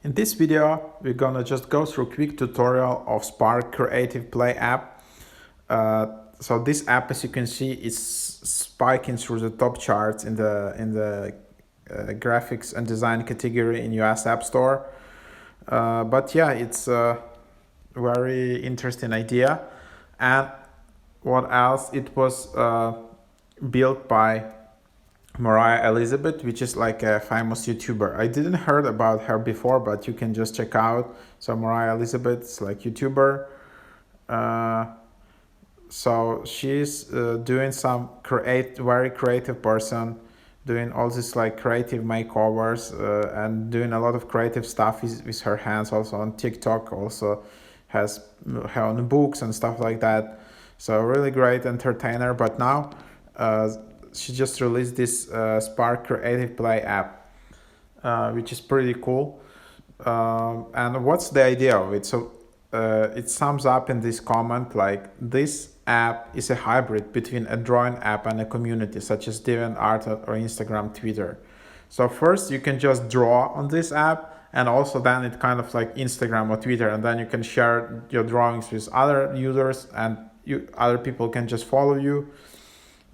In this video, we're gonna just go through a quick tutorial of Spark Creative Play app. So this app, as you can see, is spiking through the top charts in the graphics and design category in US App Store. But yeah, it's a very interesting idea. And what else? It was built by Moriah Elizabeth, which is like a famous YouTuber. I didn't heard about her before, but you can just check out. So Moriah Elizabeth is like YouTuber. So she's doing some very creative person, doing all this like creative makeovers and doing a lot of creative stuff with her hands. Also on TikTok, also has her own books and stuff like that. So really great entertainer. But now she just released this Spark Creative Play app, which is pretty cool. And what's the idea of it? So it sums up in this comment like this app is a hybrid between a drawing app and a community such as DeviantArt or Instagram, Twitter. So first you can just draw on this app, and also then it kind of like Instagram or Twitter, and then you can share your drawings with other users, and other people can just follow you.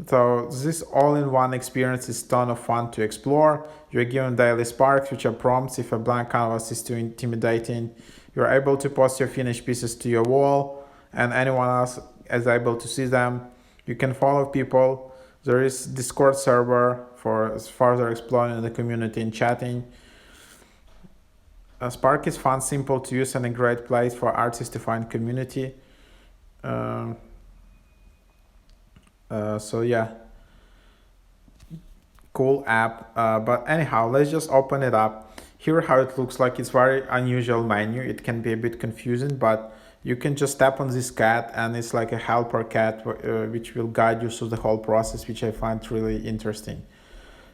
So this all-in-one experience is a ton of fun to explore. You're given daily sparks, which are prompts if a blank canvas is too intimidating. You're able to post your finished pieces to your wall, and anyone else is able to see them. You can follow people. There is Discord server for further exploring the community and chatting. Spark is fun, simple to use, and a great place for artists to find community. So yeah, cool app. But anyhow, let's just open it up. Here how it looks like. It's very unusual menu. It can be a bit confusing, but you can just tap on this cat and it's like a helper cat which will guide you through the whole process, which I find really interesting.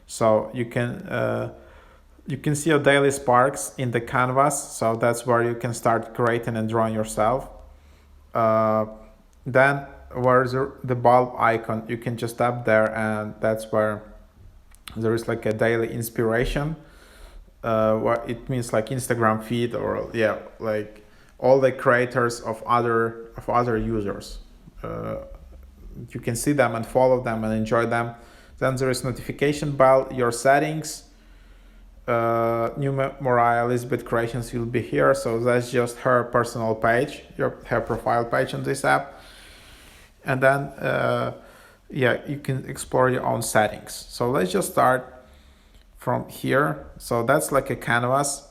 So you can see your daily sparks in the canvas. So that's where you can start creating and drawing yourself. Then where's the bulb icon, you can just tap there, and that's where there is like a daily inspiration. What it means like Instagram feed, or yeah, like all the creators of other users. You can see them and follow them and enjoy them. Then there is notification bell, your settings. New Moriah Elizabeth creations will be here. So that's just her personal page, her profile page on this app. And then yeah, you can explore your own settings. So let's just start from here. So that's like a canvas.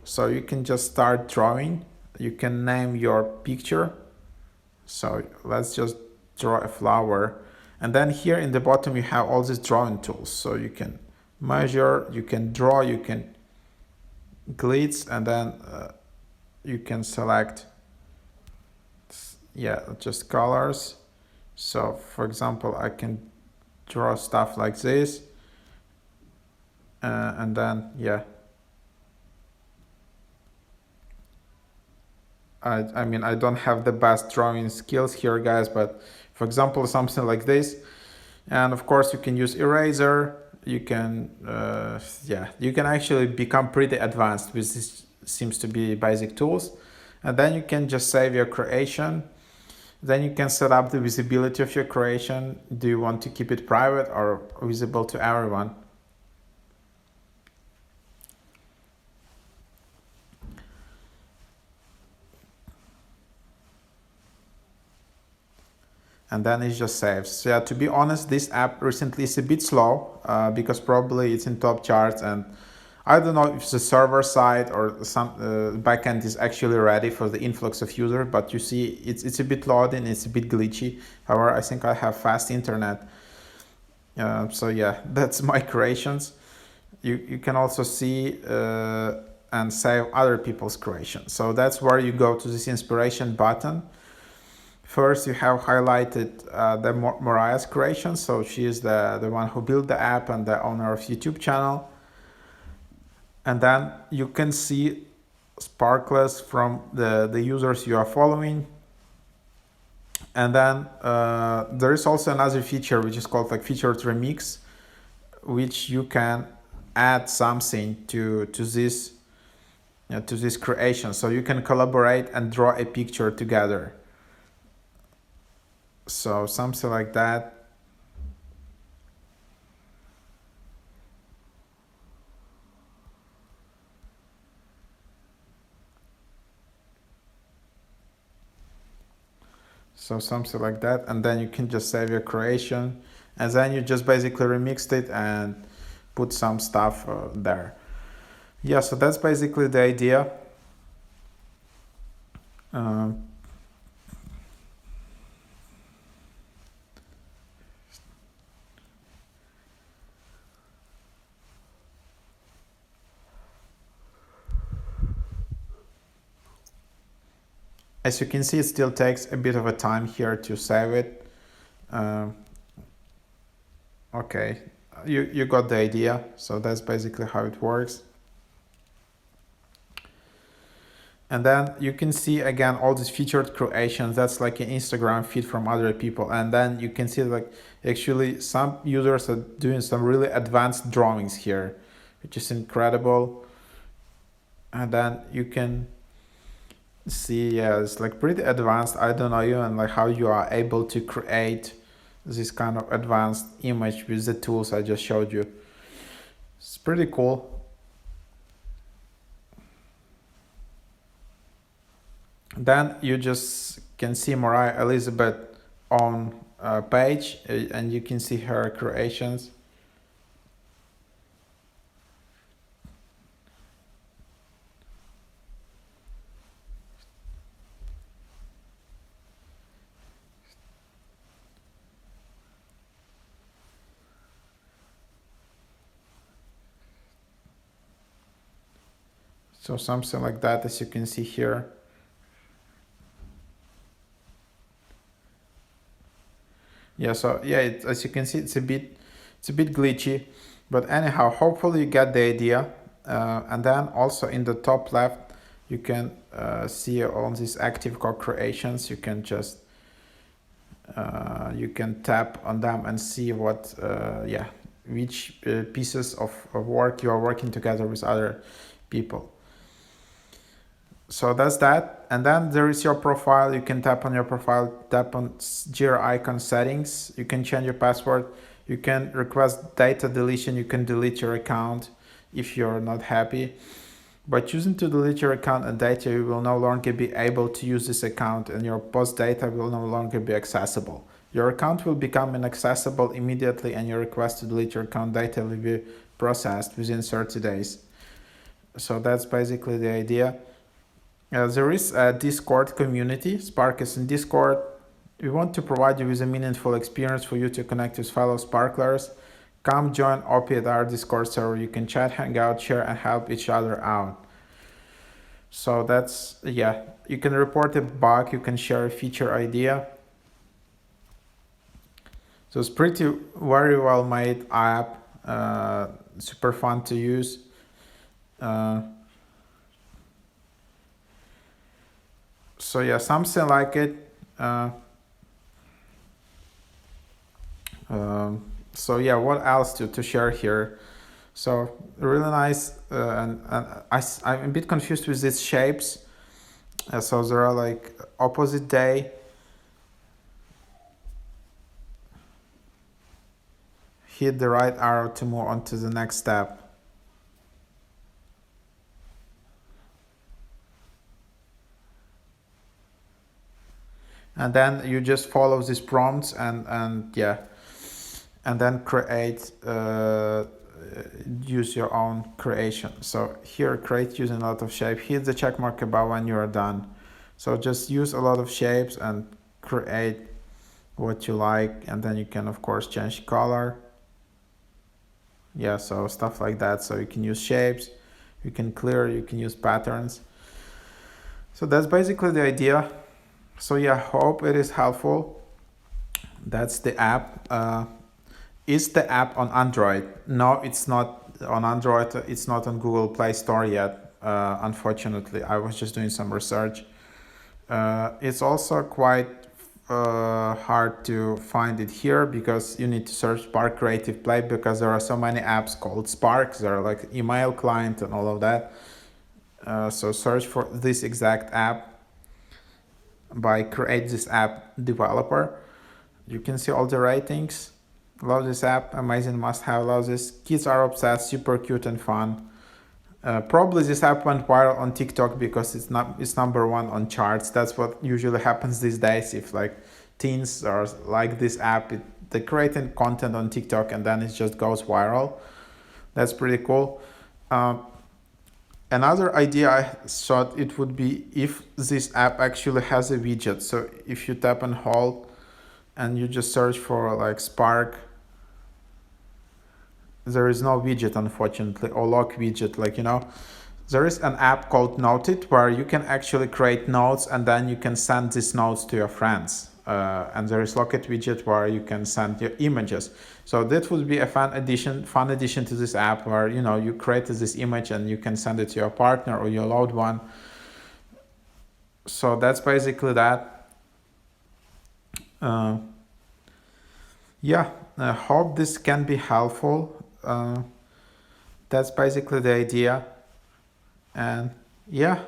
So you can just start drawing. You can name your picture. So let's just draw a flower. And then here in the bottom you have all these drawing tools. So you can measure, you can draw, you can glitz, and then you can select just colors. So for example, I can draw stuff like this, and then yeah, I mean I don't have the best drawing skills here, guys, but for example something like this. And of course you can use eraser. You can you can actually become pretty advanced with this, seems to be basic tools. And then you can just save your creation. Then you can set up the visibility of your creation. Do you want to keep it private or visible to everyone? And then it just saves. So yeah, to be honest, this app recently is a bit slow because probably it's in top charts, and I don't know if the server side or some backend is actually ready for the influx of users, but you see it's a bit loading, it's a bit glitchy. However, I think I have fast internet. So yeah, that's my creations. You can also see and save other people's creations. So that's where you go to this inspiration button. First, you have highlighted the Moriah's creation. So she is the one who built the app and the owner of YouTube channel. And then you can see sparklers from the users you are following. And then there is also another feature which is called like featured remix, which you can add something to this to this creation, so you can collaborate and draw a picture together. So something like that. So something like that, and then you can just save your creation, and then you just basically remixed it and put some stuff there. Yeah, so that's basically the idea. Um, as you can see, it still takes a bit of a time here to save it. Um, okay, you got the idea. So that's basically how it works. And then you can see again all these featured creations. That's like an Instagram feed from other people. And then you can see like actually some users are doing some really advanced drawings here, which is incredible. And then you can see, yeah, it's like pretty advanced. I don't know even like how you are able to create this kind of advanced image with the tools I just showed you. It's pretty cool. Then you just can see Moriah Elizabeth on page, and you can see her creations. So something like that, as you can see here. Yeah, so yeah, as you can see, it's a bit glitchy, but anyhow, hopefully you get the idea. And then also in the top left, you can see all these active co-creations. You can just you can tap on them and see what yeah, which pieces of work you are working together with other people. So that's that. And then there is your profile. You can tap on your profile, tap on gear icon settings. You can change your password. You can request data deletion. You can delete your account if you're not happy. By choosing to delete your account and data, you will no longer be able to use this account, and your post data will no longer be accessible. Your account will become inaccessible immediately, and your request to delete your account data will be processed within 30 days. So that's basically the idea. There is a Discord community. Spark is in Discord. We want to provide you with a meaningful experience for you to connect with fellow sparklers. Come join OP at our Discord server. You can chat, hang out, share, and help each other out. So that's, yeah, you can report a bug, you can share a feature idea. So it's pretty very well made app, super fun to use. So yeah, something like it. So yeah, what else to share here? So really nice, and I'm a bit confused with these shapes. So there are like opposite day. Hit the right arrow to move on to the next step. And then you just follow these prompts and yeah, and then create, use your own creation. So here, create using a lot of shape. Hit the check mark above when you are done. So just use a lot of shapes and create what you like, and then you can of course change color. Yeah, so stuff like that. So you can use shapes, you can clear, you can use patterns. So that's basically the idea. So yeah, hope it is helpful. That's the app. Is the app on Android? No, it's not on Android. It's not on Google Play Store yet, unfortunately. I was just doing some research. It's also quite hard to find it here because you need to search Spark Creative Play, because there are so many apps called Spark. There are like email client and all of that. So search for this exact app by create this app developer. You can see all the ratings. Love this app, amazing, must have, love this. Kids are obsessed, super cute and fun. Probably this app went viral on TikTok because it's number one on charts. That's what usually happens these days. If like teens are like this app, they creating content on TikTok and then it just goes viral. That's pretty cool. Another idea I thought it would be if this app actually has a widget. So if you tap and hold and you just search for like Spark, there is no widget unfortunately, or lock widget, like, you know. There is an app called Noted where you can actually create notes and then you can send these notes to your friends. And there is Locket widget where you can send your images. So that would be a fun addition to this app where, you know, you created this image and you can send it to your partner or your loved one. So that's basically that. Yeah, I hope this can be helpful. That's basically the idea. And yeah,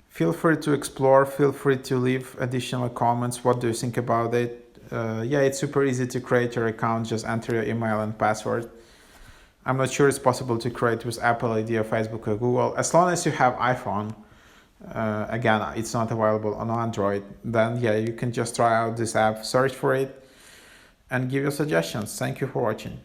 feel free to explore, feel free to leave additional comments. What do you think about it? Yeah, it's super easy to create your account. Just enter your email and password. I'm not sure it's possible to create with Apple ID or Facebook or Google. As long as you have iPhone, again, it's not available on Android, then yeah, you can just try out this app, search for it, and give your suggestions. Thank you for watching.